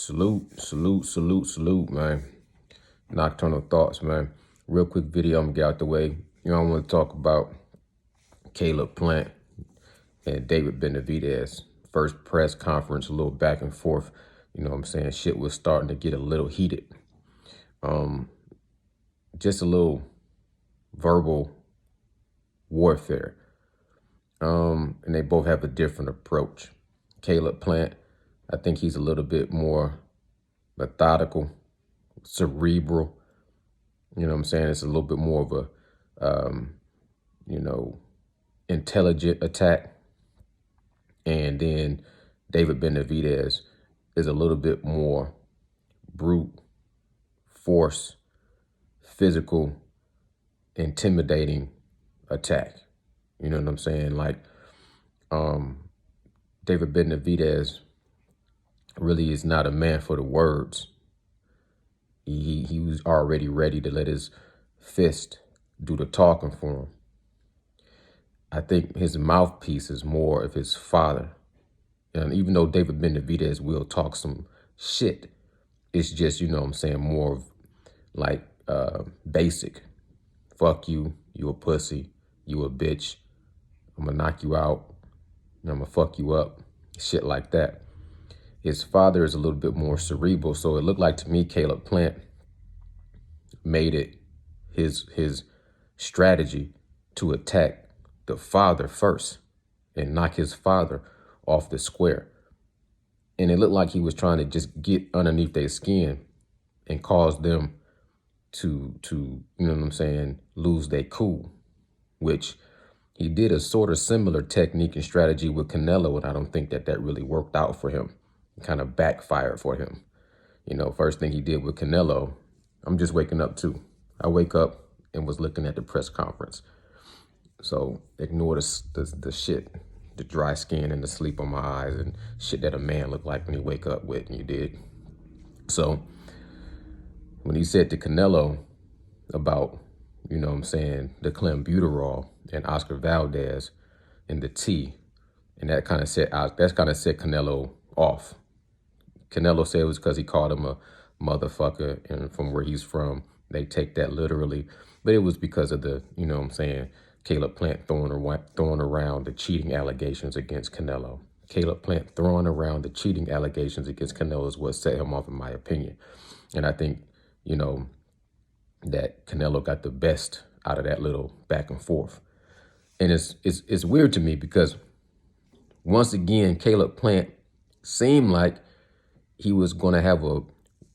Salute, man. Nocturnal thoughts, man. Real quick video, I'm gonna get out the way. I want to talk about Caleb Plant and David Benavides. First press conference, a little back and forth. You know what I'm saying? Shit was starting to get a little heated. Just a little verbal warfare. And they both have a different approach. Caleb Plant, I think he's a little bit more methodical, cerebral. You know what I'm saying? It's a little bit more of a, intelligent attack. And then David Benavides is a little bit more brute force, physical, intimidating attack. You know what I'm saying? Like, David Benavides really is not a man for the words. He was already ready to let his fist do the talking for him. I think his mouthpiece is more of his father. And even though David Benavides will talk some shit, it's just, you know what I'm saying, more of like basic. Fuck you, you a pussy, you a bitch, I'm gonna knock you out, I'm gonna fuck you up, shit like that. His father is a little bit more cerebral, so it looked like to me Caleb Plant made it his strategy to attack the father first and knock his father off the square. And it looked like he was trying to just get underneath their skin and cause them to you know what I'm saying, lose their cool, which he did a sort of similar technique and strategy with Canelo, and I don't think that really worked out for him. It kind of backfired for him. You know, first thing he did with Canelo, I'm just waking up too. I wake up and was looking at the press conference. So ignore the shit, the dry skin and the sleep on my eyes and shit that a man look like when he wake up with, and you did. So when he said to Canelo about, you know what I'm saying, the clenbuterol and Oscar Valdez and the tea, and that kind of set Canelo off. Canelo said it was because he called him a motherfucker, and from where he's from, they take that literally. But it was because of the, you know what I'm saying, Caleb Plant throwing around the cheating allegations against Canelo. Caleb Plant throwing around the cheating allegations against Canelo is what set him off, in my opinion. And I think, you know, that Canelo got the best out of that little back and forth. And it's weird to me because once again, Caleb Plant seemed like he was going to have a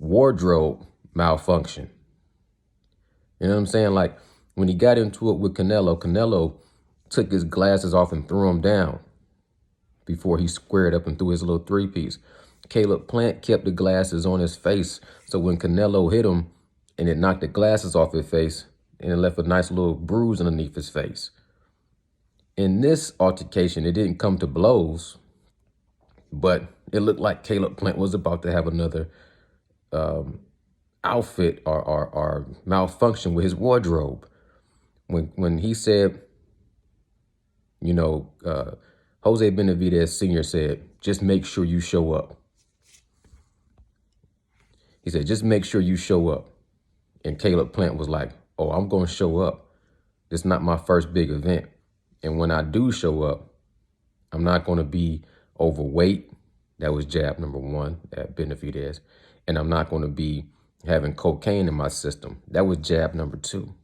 wardrobe malfunction. You know what I'm saying? Like when he got into it with Canelo, Canelo took his glasses off and threw them down before he squared up and threw his little three-piece. Caleb Plant kept the glasses on his face, so when Canelo hit him and it knocked the glasses off his face and it left a nice little bruise underneath his face. In this altercation, it didn't come to blows, but it looked like Caleb Plant was about to have another outfit or malfunction with his wardrobe. When he said, you know, Jose Benavides Sr. said, just make sure you show up. He said, just make sure you show up. And Caleb Plant was like, oh, I'm going to show up. This is not my first big event. And when I do show up, I'm not going to be overweight. That was jab number one at Benavides. And I'm not going to be having cocaine in my system. That was jab number two.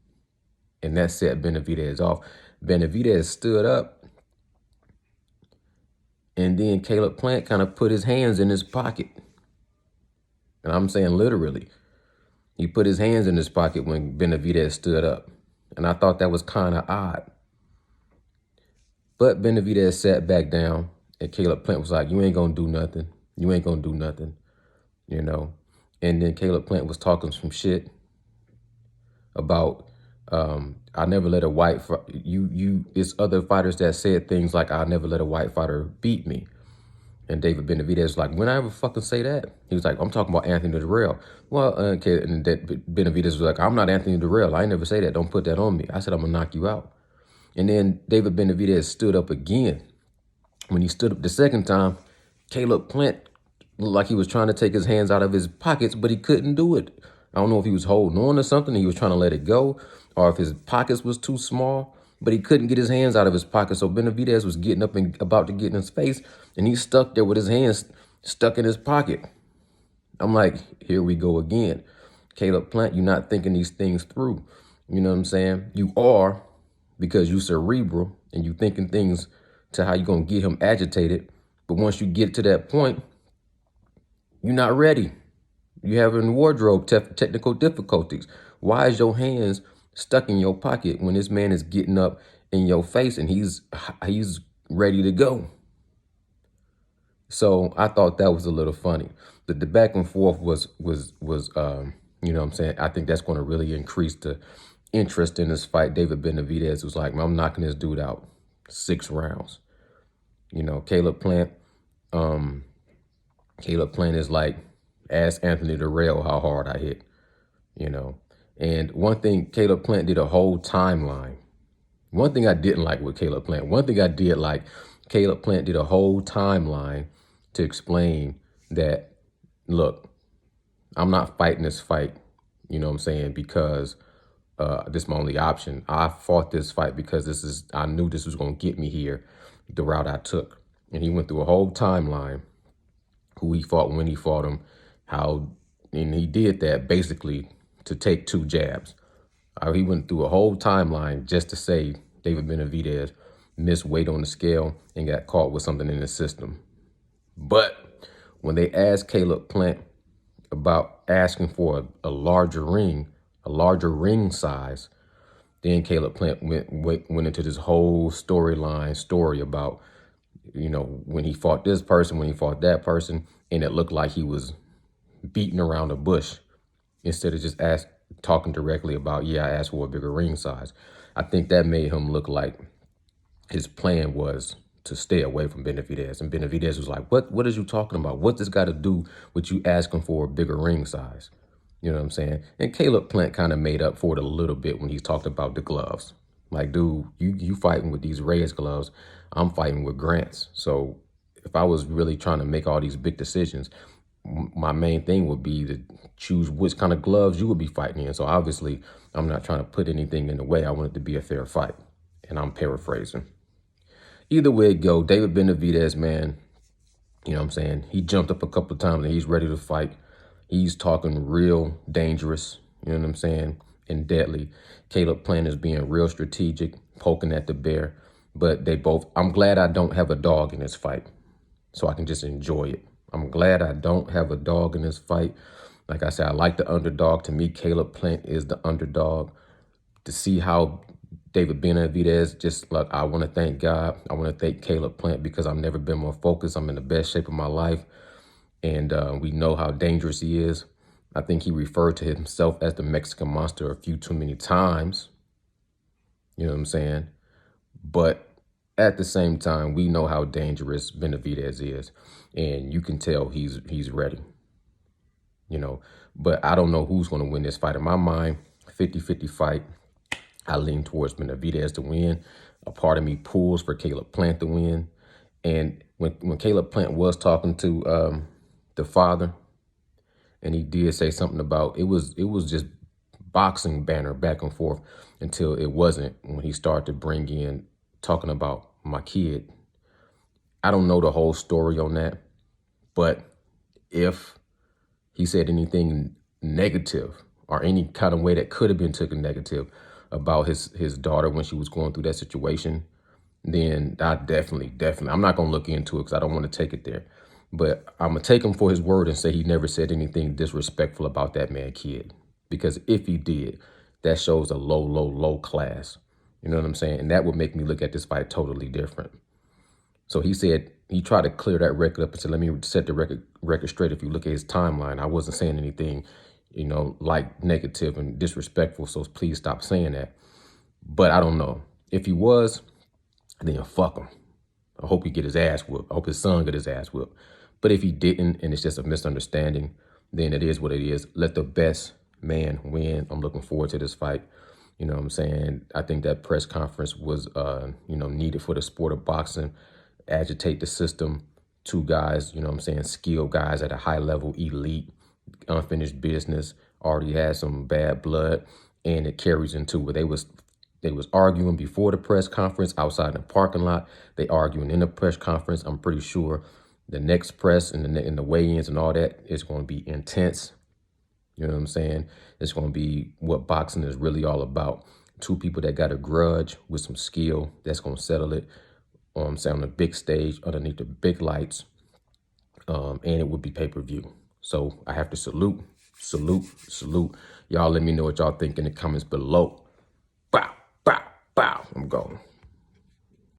And that set Benavides off. Benavides stood up. And then Caleb Plant kind of put his hands in his pocket. And I'm saying literally. He put his hands in his pocket when Benavides stood up. And I thought that was kind of odd. But Benavides sat back down and Caleb Plant was like, you ain't going to do nothing. You ain't going to do nothing, you know. And then Caleb Plant was talking some shit about, I never let a white, it's other fighters that said things like, I'll never let a white fighter beat me. And David Benavides was like, when I ever fucking say that? He was like, I'm talking about Anthony Durrell. Well, okay, and Benavides was like, I'm not Anthony Durrell. I ain't never say that. Don't put that on me. I said, I'm going to knock you out. And then David Benavides stood up again. When he stood up the second time, Caleb Plant Looked like he was trying to take his hands out of his pockets, but he couldn't do it. I don't know if he was holding on to something, he was trying to let it go, or if his pockets was too small, but he couldn't get his hands out of his pocket. So Benavides was getting up and about to get in his face, and he's stuck there with his hands stuck in his pocket. I'm like, here we go again. Caleb Plant, you're not thinking these things through. You know what I'm saying? You are, because you cerebral and you thinking things to how you're going to get him agitated. But once you get to that point, you're not ready. You're having wardrobe technical difficulties. Why is your hands stuck in your pocket when this man is getting up in your face and he's ready to go? So I thought that was a little funny. The back and forth was you know what I'm saying? I think that's going to really increase the interest in this fight. David Benavides was like, I'm knocking this dude out 6 rounds. You know, Caleb Plant is like, ask Anthony Durrell how hard I hit, you know. And one thing, Caleb Plant did a whole timeline. One thing I didn't like with Caleb Plant, one thing I did like, Caleb Plant did a whole timeline to explain that, look, I'm not fighting this fight, you know what I'm saying, because this is my only option. I fought this fight because I knew this was going to get me here, the route I took. And he went through a whole timeline, who he fought, when he fought him, how, and he did that basically to take 2 jabs. He went through a whole timeline just to say David Benavides missed weight on the scale and got caught with something in the system. But when they asked Caleb Plant about asking for a larger ring size, then Caleb Plant went into this whole story about, you know, when he fought this person, when he fought that person, and it looked like he was beating around the bush instead of just talking directly about, yeah, I asked for a bigger ring size. I think that made him look like his plan was to stay away from Benavides. And Benavides was like, what is you talking about? What this got to do with you asking for a bigger ring size? You know what I'm saying? And Caleb Plant kind of made up for it a little bit when he talked about the gloves. Like, dude, you fighting with these Reyes gloves. I'm fighting with Grants. So if I was really trying to make all these big decisions, my main thing would be to choose which kind of gloves you would be fighting in. So obviously, I'm not trying to put anything in the way. I want it to be a fair fight. And I'm paraphrasing. Either way it go, David Benavides, man, you know what I'm saying? He jumped up a couple of times and he's ready to fight. He's talking real dangerous, you know what I'm saying, and deadly. Caleb Plant is being real strategic, poking at the bear. But I'm glad I don't have a dog in this fight, so I can just enjoy it. I'm glad I don't have a dog in this fight. Like I said, I like the underdog. To me, Caleb Plant is the underdog. To see how David Benavides, just like, I want to thank God. I want to thank Caleb Plant because I've never been more focused. I'm in the best shape of my life. And we know how dangerous he is. I think he referred to himself as the Mexican Monster a few too many times. You know what I'm saying? But at the same time, we know how dangerous Benavides is. And you can tell he's ready. You know, but I don't know who's going to win this fight. In my mind, 50-50 fight. I lean towards Benavides to win. A part of me pulls for Caleb Plant to win. And when Caleb Plant was talking to the father, and he did say something about, it was just boxing banner back and forth until it wasn't, when he started to bring in talking about my kid. I don't know the whole story on that, but if he said anything negative or any kind of way that could have been taken negative about his daughter when she was going through that situation, then I definitely, I'm not going to look into it because I don't want to take it there. But I'm going to take him for his word and say he never said anything disrespectful about that man's kid. Because if he did, that shows a low class. You know what I'm saying? And that would make me look at this fight totally different. So he said, he tried to clear that record up and said, let me set the record straight. If you look at his timeline, I wasn't saying anything, you know, like negative and disrespectful. So please stop saying that. But I don't know. If he was, then fuck him. I hope he get his ass whooped. I hope his son get his ass whooped. But if he didn't, and it's just a misunderstanding, then it is what it is. Let the best man win. I'm looking forward to this fight. You know what I'm saying? I think that press conference was, needed for the sport of boxing. Agitate the system two guys, you know what I'm saying, skilled guys at a high level, elite, unfinished business, already had some bad blood, and it carries into where they was arguing before the press conference outside in the parking lot. They arguing in the press conference. I'm pretty sure the next press and the weigh-ins and all that is going to be intense. You know what I'm saying? It's going to be what boxing is really all about. Two people that got a grudge with some skill that's going to settle it. Say on the big stage underneath the big lights, and it would be pay-per-view. So I have to salute. Y'all let me know what y'all think in the comments below. Bow, bow, bow. I'm going.